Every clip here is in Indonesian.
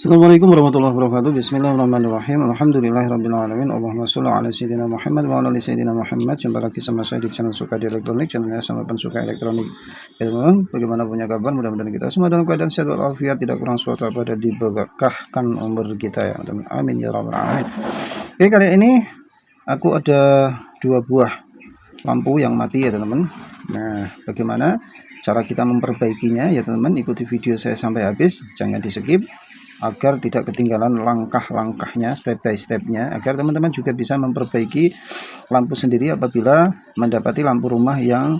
Assalamualaikum warahmatullahi wabarakatuh. Bismillahirrahmanirrahim. Alhamdulillahirrabbilalamin. Allahumma sholli ala sayyidina Muhammad wa ala ali sayyidina Muhammad. Jumpa lagi sama saya di channel Suka di Elektronik, channelnya sama pensuka elektronik. Ya teman-teman, bagaimana punya kabar? Mudah-mudahan kita semua dalam keadaan sehat walafiat, tidak kurang suatu apa dan diberkahkan umur kita ya teman. Amin ya rabbal alamin. Oke, kali ini aku ada dua buah lampu yang mati ya teman-teman. Nah, bagaimana cara kita memperbaikinya ya teman-teman? Ikuti video saya sampai habis, jangan di skip agar tidak ketinggalan langkah-langkahnya, step by stepnya, agar teman-teman juga bisa memperbaiki lampu sendiri apabila mendapati lampu rumah yang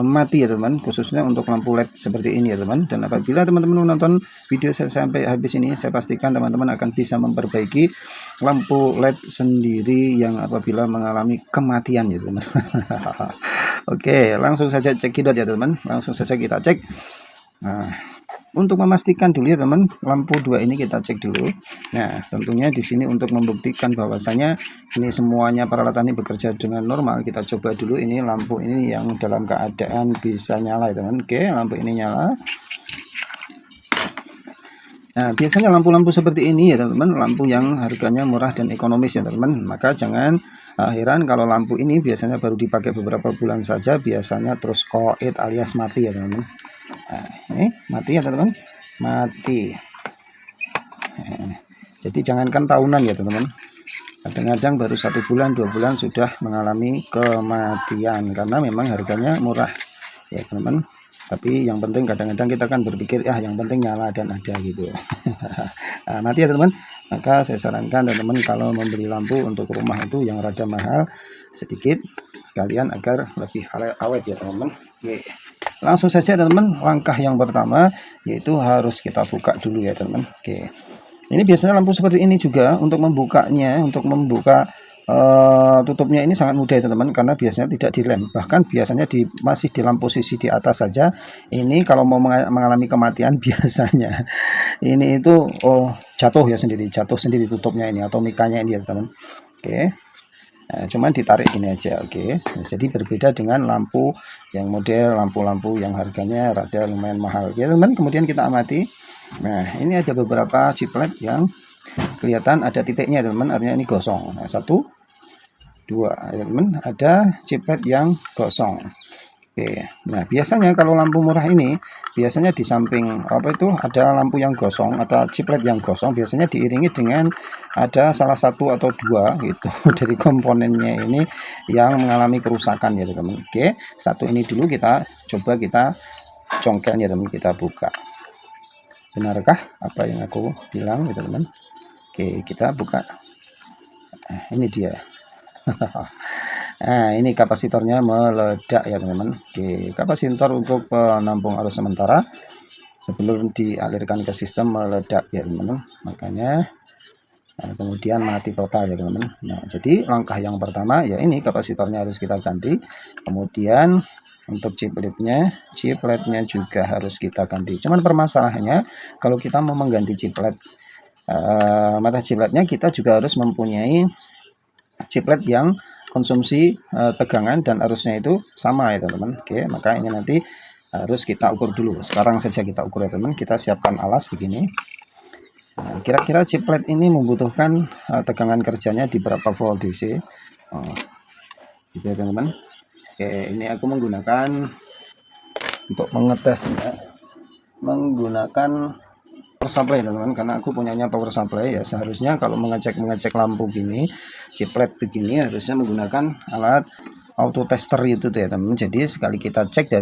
mati ya teman, khususnya untuk lampu LED seperti ini ya teman. Dan apabila teman-teman menonton video saya sampai habis ini, saya pastikan teman-teman akan bisa memperbaiki lampu LED sendiri yang apabila mengalami kematian ya teman. Oke, langsung saja cekidot ya teman, langsung saja kita cek. Nah, untuk memastikan dulu ya teman, lampu 2 ini kita cek dulu. Nah, tentunya di sini untuk membuktikan bahwasanya ini semuanya peralatan ini bekerja dengan normal, kita coba dulu ini lampu ini yang dalam keadaan bisa nyala ya teman. Oke, lampu ini nyala. Nah, biasanya lampu-lampu seperti ini ya teman, lampu yang harganya murah dan ekonomis ya teman. Maka jangan heran kalau lampu ini biasanya baru dipakai beberapa bulan saja, biasanya terus koit alias mati ya teman. Nah, ini mati ya teman-teman, mati. Nah, jadi jangankan tahunan ya teman-teman, kadang-kadang baru 1 bulan 2 bulan sudah mengalami kematian karena memang harganya murah ya teman-teman. Tapi yang penting kadang-kadang kita kan berpikir yang penting nyala dan ada gitu. Nah, mati ya teman-teman. Maka saya sarankan teman-teman kalau membeli lampu untuk rumah itu yang rada mahal sedikit sekalian agar lebih awet ya teman-teman. Oke. Langsung saja teman-teman, langkah yang pertama yaitu harus kita buka dulu ya teman-teman. Oke, ini biasanya lampu seperti ini juga untuk membukanya, untuk membuka tutupnya ini sangat mudah ya teman-teman, karena biasanya tidak dilem, bahkan biasanya masih dalam posisi di atas saja. Ini kalau mau mengalami kematian biasanya ini itu jatuh sendiri tutupnya ini atau mikanya ini ya teman-teman. Oke. Nah, cuman ditarik gini aja, oke. Nah, jadi berbeda dengan lampu yang model lampu-lampu yang harganya rada lumayan mahal ya teman. Kemudian kita amati. Nah, ini ada beberapa chiplet yang kelihatan ada titiknya teman, artinya ini gosong. Nah, 1 2 ya teman, ada chiplet yang gosong. Oke, nah biasanya kalau lampu murah ini biasanya di samping ada lampu yang gosong atau chiplet yang gosong, biasanya diiringi dengan ada salah satu atau dua gitu dari komponennya ini yang mengalami kerusakan ya teman. Oke, satu ini dulu kita coba kita congkelnya teman, kita buka. Benarkah apa yang aku bilang gitu teman? Oke, kita buka. Nah, ini dia. Nah, ini kapasitornya meledak ya teman-teman. Oke, kapasitor untuk penampung arus sementara sebelum dialirkan ke sistem meledak ya teman-teman. Makanya kemudian mati total ya teman-teman. Nah, jadi langkah yang pertama ya ini kapasitornya harus kita ganti. Kemudian untuk chipletnya juga harus kita ganti. Cuman permasalahannya kalau kita mau mengganti chiplet mata chipletnya, kita juga harus mempunyai chiplet yang konsumsi tegangan dan arusnya itu sama ya teman-teman. Oke, maka ini nanti harus kita ukur dulu. Sekarang saja kita ukur ya teman. Kita siapkan alas begini. Nah, kira-kira chiplet ini membutuhkan tegangan kerjanya di berapa volt DC. Gitu ya teman-teman. Oke, ini aku menggunakan untuk mengetes ya, menggunakan power supply teman-teman, karena aku punyanya power supply ya. Seharusnya kalau mengecek lampu gini, chiplet begini, harusnya menggunakan alat auto tester itu ya teman-teman. Jadi sekali kita cek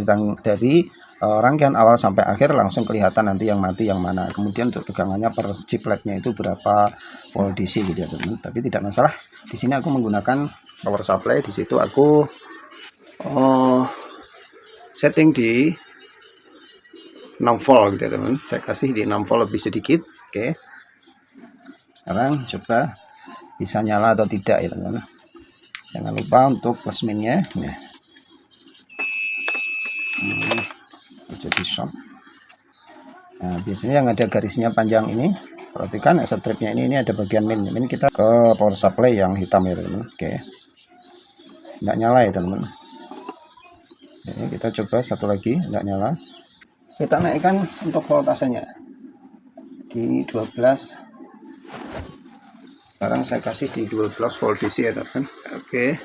dari rangkaian awal sampai akhir langsung kelihatan nanti yang mati yang mana. Kemudian untuk tegangannya per chipletnya itu berapa volt DC gitu ya teman-teman. Tapi tidak masalah. Di sini aku menggunakan power supply, di situ aku setting di 6 volt gitu ya teman, saya kasih di 6 volt lebih sedikit. Oke, sekarang coba bisa nyala atau tidak ya teman. Jangan lupa untuk plus minnya. Nah, jadi short. Nah, biasanya yang ada garisnya panjang ini, perhatikan stripnya ini ada bagian min kita ke power supply yang hitam ya teman. Oke, nggak nyala ya teman. Oke, kita coba satu lagi, nggak nyala. Kita naikkan untuk voltasenya. di 12. Sekarang saya kasih di 12 volt DC ya teman. Oke,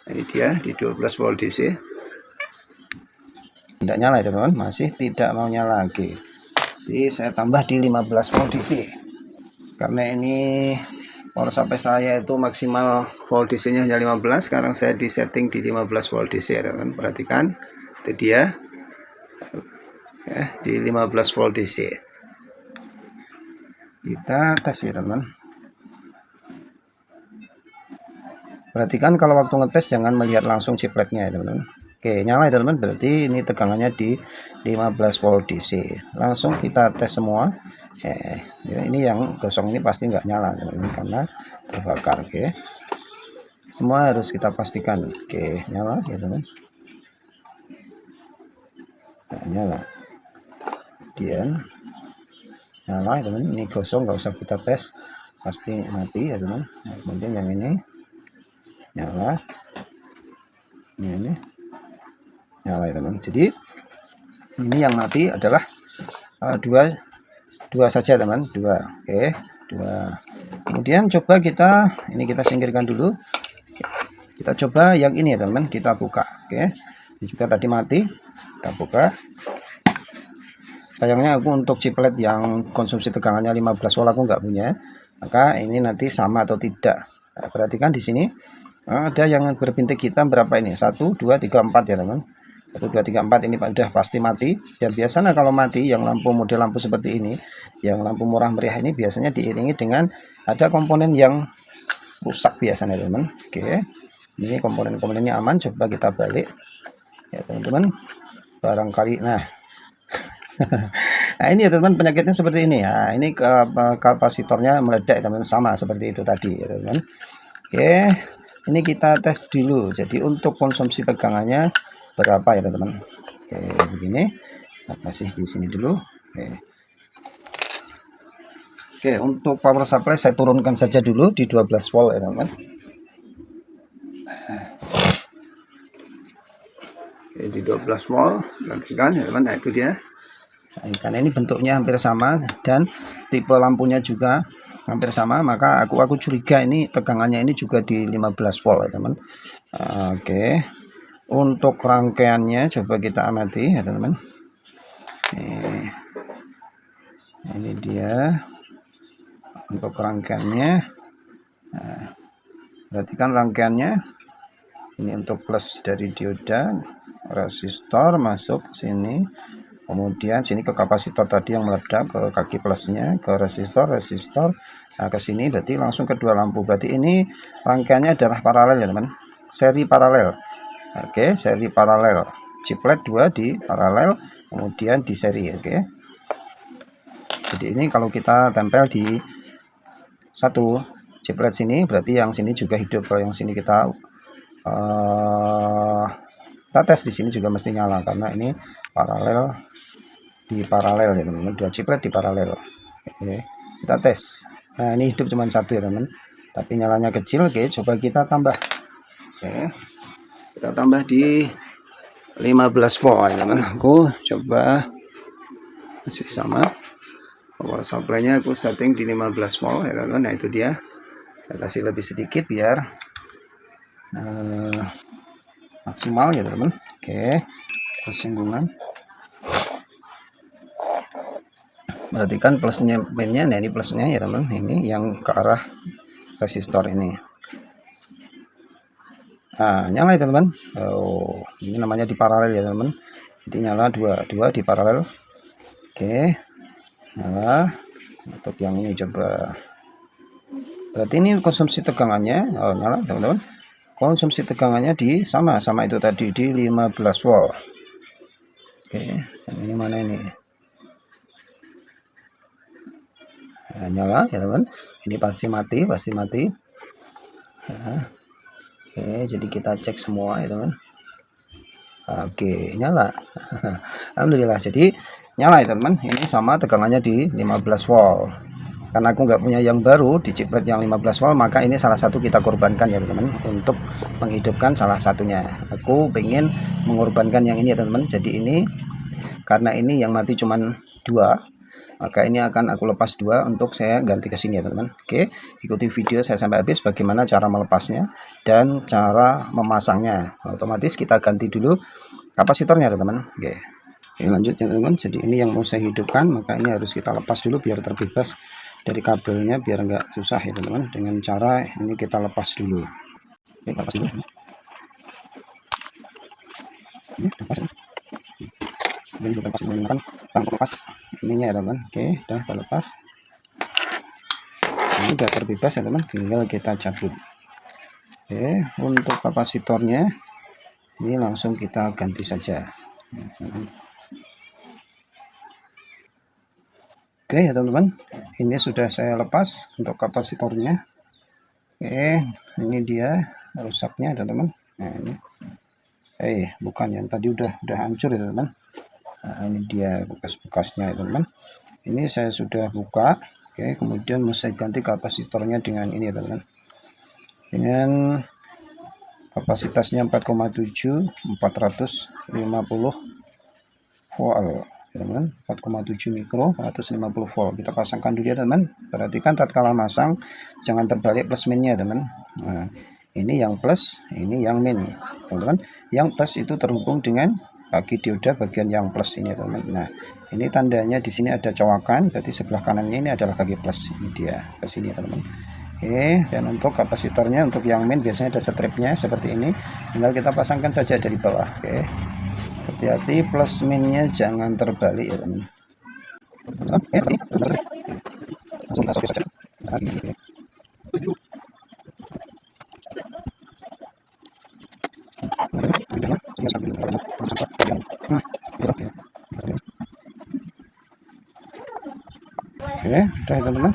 ini dia di 12 volt DC. Tidak nyala ya teman, masih tidak mau nyala lagi. Jadi saya tambah di 15 volt DC. Karena ini power supply saya itu maksimal volt DC nya hanya 15. Sekarang saya disetting di 15 volt DC ya teman. Perhatikan, itu dia ya, di 15 volt DC. Kita tes ya teman. Perhatikan kalau waktu ngetes jangan melihat langsung chipletnya ya teman. Oke, nyala ya teman, berarti ini tegangannya di 15 volt DC. Langsung kita tes semua. Ini yang gosong ini pasti nggak nyala teman, karena terbakar. Oke, semua harus kita pastikan. Oke, nyala ya teman. Nah, nyala. Kemudian nyala ya teman, ini gosong, nggak usah kita tes, pasti mati ya teman. Nah, kemudian yang ini nyala, ini nyala ya teman. Jadi ini yang mati adalah dua saja teman, dua. Oke, dua. Kemudian coba kita singkirkan dulu. Kita coba yang ini ya teman, kita buka. Oke, ini juga tadi mati, kita buka. Sayangnya aku untuk chiplet yang konsumsi tegangannya 15 volt aku nggak punya, maka ini nanti sama atau tidak. Nah, perhatikan di sini ada yang berbintik hitam berapa ini, 1 2 3 4 ya teman. 1 2 3 4 ini udah pasti mati. Dan biasanya kalau mati yang model lampu seperti ini, yang lampu murah meriah ini biasanya diiringi dengan ada komponen yang rusak biasanya teman. Oke, ini komponen-komponennya aman. Coba kita balik ya teman-teman, barangkali nah nah ini ya teman, penyakitnya seperti ini ya. Ini kapasitornya meledak teman, sama seperti itu tadi ya teman. Oke, ini kita tes dulu. Jadi untuk konsumsi tegangannya berapa ya teman-teman. Oke, begini. Kita kasih di sini dulu. Oke, untuk power supply saya turunkan saja dulu di 12 volt ya teman-teman. Oke, di 12 volt, perhatikan ya teman. Nah, itu dia. Nah, karena ini bentuknya hampir sama dan tipe lampunya juga hampir sama, maka aku curiga ini tegangannya ini juga di 15 volt ya teman. Oke, untuk rangkaiannya coba kita amati ya teman. Ini dia untuk rangkaiannya. Nah, perhatikan rangkaiannya. Ini untuk plus dari dioda, resistor masuk sini. Kemudian sini ke kapasitor tadi yang meledak, ke kaki plusnya, ke resistor, nah ke sini berarti langsung kedua lampu. Berarti ini rangkaiannya adalah paralel ya teman, seri paralel. Oke, seri paralel, chiplet 2 di paralel, kemudian di seri. Oke, jadi ini kalau kita tempel di satu chiplet sini, berarti yang sini juga hidup. Kalau yang sini kita tes di sini juga mesti nyala, karena ini paralel di paralel ya teman-teman, dua chiplet di paralel. Oke, kita tes. Nah, ini hidup cuma satu ya teman, tapi nyalanya kecil. Oke, coba kita tambah. Oke, kita tambah di 15 volt ya teman. Aku coba masih sama, power supply nya aku setting di 15 volt ya teman. Nah, itu dia, saya kasih lebih sedikit biar maksimal ya teman. Oke, persinggungan. Perhatikan plusnya, pinnya. Nah, ini plusnya ya teman, ini yang ke arah resistor ini. Nah, nyala ya teman. Oh, ini namanya di paralel ya teman. Jadi nyala dua di paralel. Oke, nyala. Untuk yang ini coba. Berarti ini konsumsi tegangannya nyala teman-teman. Konsumsi tegangannya di sama itu tadi di 15 volt. Oke, yang ini mana ini? Nah, nyala ya teman, ini pasti mati. Nah, oke, jadi kita cek semua ya teman. Oke, nyala. Alhamdulillah, jadi nyala ya teman. Ini sama tegangannya di 15 volt. Karena aku nggak punya yang baru di chiplet yang 15 volt, maka ini salah satu kita korbankan ya teman, untuk menghidupkan salah satunya. Aku pengen mengorbankan yang ini ya teman. Jadi ini karena ini yang mati cuman 2, maka ini akan aku lepas dua untuk saya ganti ke sini ya teman-teman. Oke, ikuti video saya sampai habis bagaimana cara melepasnya dan cara memasangnya. Otomatis kita ganti dulu kapasitornya teman-teman. Oke. Oke, lanjut ya teman-teman. Jadi ini yang mau saya hidupkan, maka ini harus kita lepas dulu biar terbebas dari kabelnya, biar enggak susah ya teman-teman. Dengan cara ini kita lepas dulu. Oke, lepas dulu. Ini lepas ya. Ini juga lepas menggunakan tang lepas ininya ya teman. Oke, udah kita lepas. Ini udah terbebas ya teman, tinggal kita cabut. Oke, untuk kapasitornya ini langsung kita ganti saja. Oke ya teman-teman, ini sudah saya lepas untuk kapasitornya. Oke, ini dia rusaknya teman-teman. Nah ini, bukan yang tadi udah hancur ya teman-teman. Nah, ini dia bekas-bekasnya ya teman-teman. Ini saya sudah buka. Oke, kemudian saya ganti kapasitornya dengan ini ya teman-teman. Dengan kapasitasnya 4,7 450 volt. Teman-teman, 4,7 mikro 450 volt. Kita pasangkan dulu ya teman. Perhatikan tatkala masang jangan terbalik plus minnya teman. Nah, ini yang plus, ini yang min teman-teman. Yang plus itu terhubung dengan bagi dioda bagian yang plus ini teman. Nah, ini tandanya di sini ada cowakan, berarti sebelah kanannya ini adalah bagi plus. Ini dia ke sini teman-teman. Oke, dan untuk kapasitornya untuk yang min biasanya ada stripnya seperti ini, tinggal kita pasangkan saja dari bawah. Oke, hati-hati plus minnya jangan terbalik ya teman. Langsung kita soket saja. Oke, udah teman-teman.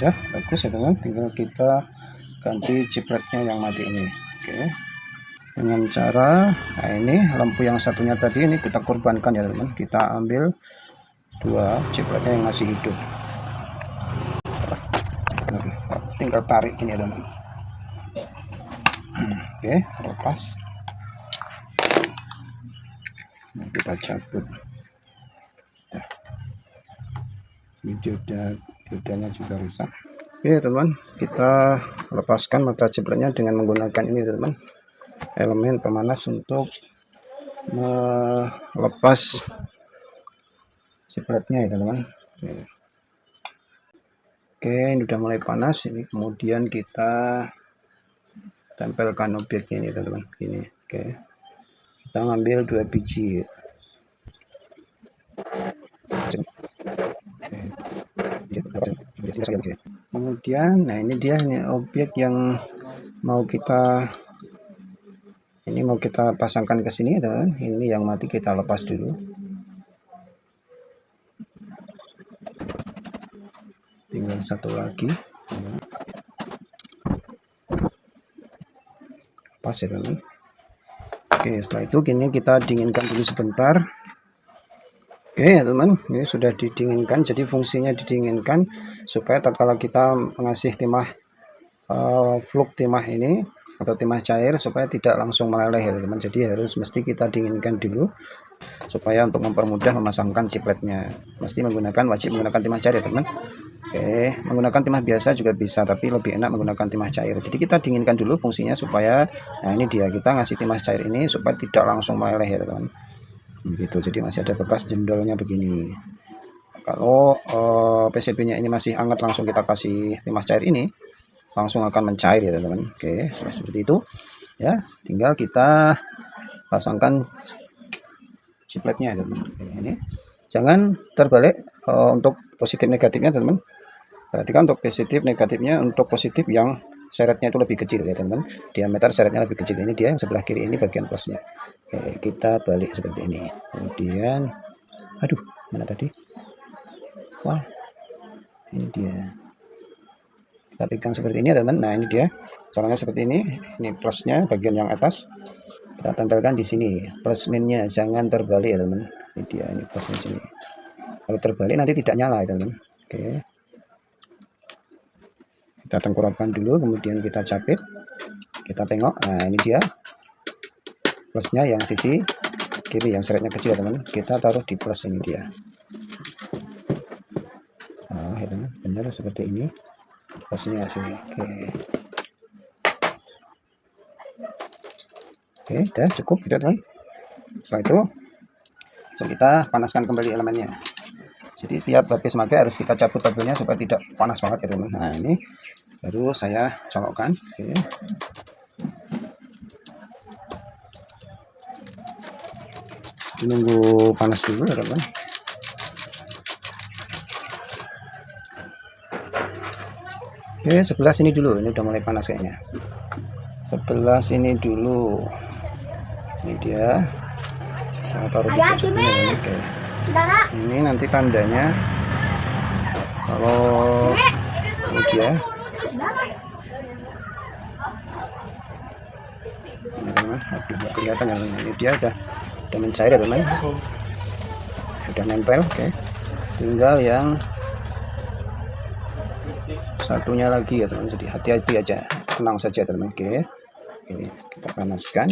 Udah bagus ya teman, tinggal kita ganti cipretnya yang mati ini. Oke, dengan cara nah ini lampu yang satunya tadi ini kita korbankan ya teman, kita ambil dua cipretnya yang masih hidup. Tinggal tarik ini ya teman. Oke, lepas. Nah, kita cabut. Ini diodanya juga rusak. Oke teman, kita lepaskan mata cipretnya dengan menggunakan ini teman, elemen pemanas untuk melepas cipretnya ya teman. Oke, ini udah mulai panas. Ini kemudian kita tempelkan objeknya ini teman-teman. Ini oke, kita ngambil 2 biji. Kemudian nah ini dia, ini objek yang mau kita pasangkan ke sini teman. Ini yang mati kita lepas dulu. Tinggal satu lagi. Pas ya teman. Oke, setelah itu kini kita dinginkan dulu sebentar. Oke ya teman, ini sudah didinginkan. Jadi fungsinya didinginkan supaya tatkala kita mengasih timah fluk timah ini atau timah cair supaya tidak langsung meleleh ya teman. Jadi harus mesti kita dinginkan dulu supaya untuk mempermudah memasangkan cipletnya. Mesti wajib menggunakan timah cair ya teman. Oke, menggunakan timah biasa juga bisa, tapi lebih enak menggunakan timah cair. Jadi kita dinginkan dulu fungsinya supaya, nah ini dia, kita ngasih timah cair ini supaya tidak langsung meleleh ya teman. Begitu, jadi masih ada bekas jendolnya begini. Kalau PCB-nya ini masih hangat, langsung kita kasih timah cair ini, langsung akan mencair ya teman-teman. Oke, seperti itu ya. Tinggal kita pasangkan cipletnya ya teman. Ini jangan terbalik untuk positif negatifnya teman-teman. Perhatikan untuk positif negatifnya. Untuk positif yang seretnya itu lebih kecil ya teman-teman, diameter seretnya lebih kecil. Ini dia yang sebelah kiri, ini bagian plusnya. Oke, kita balik seperti ini. Kemudian aduh, mana tadi? Wah, ini dia. Kita pegang seperti ini teman-teman. Nah ini dia caranya seperti ini. Ini plusnya bagian yang atas kita tempelkan di sini. Plus minnya jangan terbalik ya teman-teman. Ini dia, ini plusnya sini. Kalau terbalik nanti tidak nyala ya teman-teman. Oke, kita tengkurapkan dulu, kemudian kita capit, kita tengok. Nah ini dia Plusnya yang sisi kiri yang seretnya kecil teman, kita taruh di plus ini dia. Nah, ya teman, benar seperti ini. Plusnya sini. Oke, udah cukup gitu teman. Setelah itu langsung kita panaskan kembali elemennya. Jadi tiap habis pakai harus kita cabut kabelnya supaya tidak panas banget ya teman. Nah ini baru saya colokkan. Oke. Nunggu panas dulu ya teman. Oke, sebelah sini dulu. Ini udah mulai panas kayaknya. Sebelah sini dulu. Ini dia. Kita taruh di pojok ini. Oke. Ini nanti tandanya kalau ini dia. Ini teman, aduh kelihatan ya teman. Ini dia udah mencair ya teman. Udah nempel. Oke. Tinggal yang satunya lagi ya teman. Jadi hati-hati aja, tenang saja teman. Oke. Ini kita panaskan.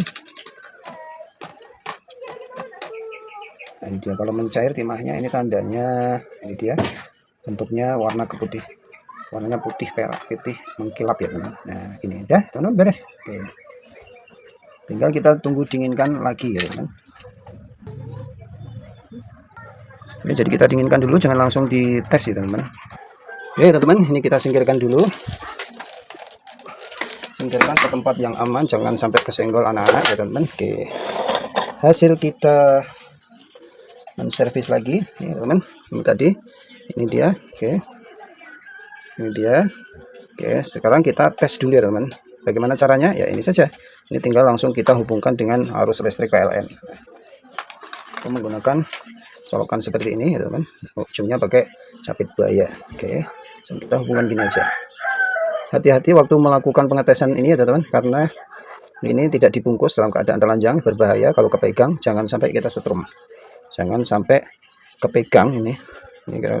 Nah, ini dia kalau mencair timahnya, ini tandanya ini dia bentuknya warna keputih, warnanya putih perak, putih mengkilap ya teman. Nah gini udah teman, beres. Oke, tinggal kita tunggu dinginkan lagi ya teman. Oke, jadi kita dinginkan dulu, jangan langsung dites ya teman. Oke teman-teman, ini kita singkirkan dulu, singkirkan ke tempat yang aman, jangan sampai kesenggol anak-anak ya teman. Oke, hasil kita menservis lagi ya teman, ini tadi ini dia. Oke, ini dia. Oke, sekarang kita tes dulu ya teman, bagaimana caranya ya. Ini saja, ini tinggal langsung kita hubungkan dengan arus listrik PLN. Kita menggunakan colokan seperti ini ya teman, ujungnya pakai capit buaya. Oke, langsung kita hubungkan gini aja. Hati-hati waktu melakukan pengetesan ini ya teman, karena ini tidak dibungkus dalam keadaan telanjang, berbahaya kalau kepegang. Jangan sampai kita setrum, jangan sampai kepegang ini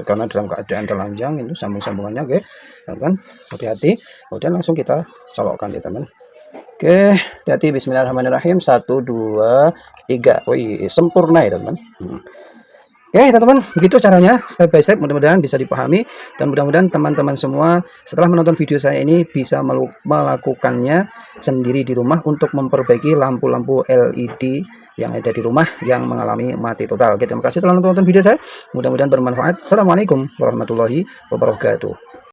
karena dalam keadaan telanjang itu sambung-sambungannya. Oke teman, hati-hati. Kemudian langsung kita colokkan ya teman. Oke, hati-hati. Bismillahirrahmanirrahim. 1 2 3. Wih, sempurna ya teman. Oke teman-teman, begitu caranya step by step, mudah-mudahan bisa dipahami, dan mudah-mudahan teman-teman semua setelah menonton video saya ini bisa melakukannya sendiri di rumah untuk memperbaiki lampu-lampu LED yang ada di rumah yang mengalami mati total. Oke, terima kasih telah menonton video saya, mudah-mudahan bermanfaat. Assalamualaikum warahmatullahi wabarakatuh.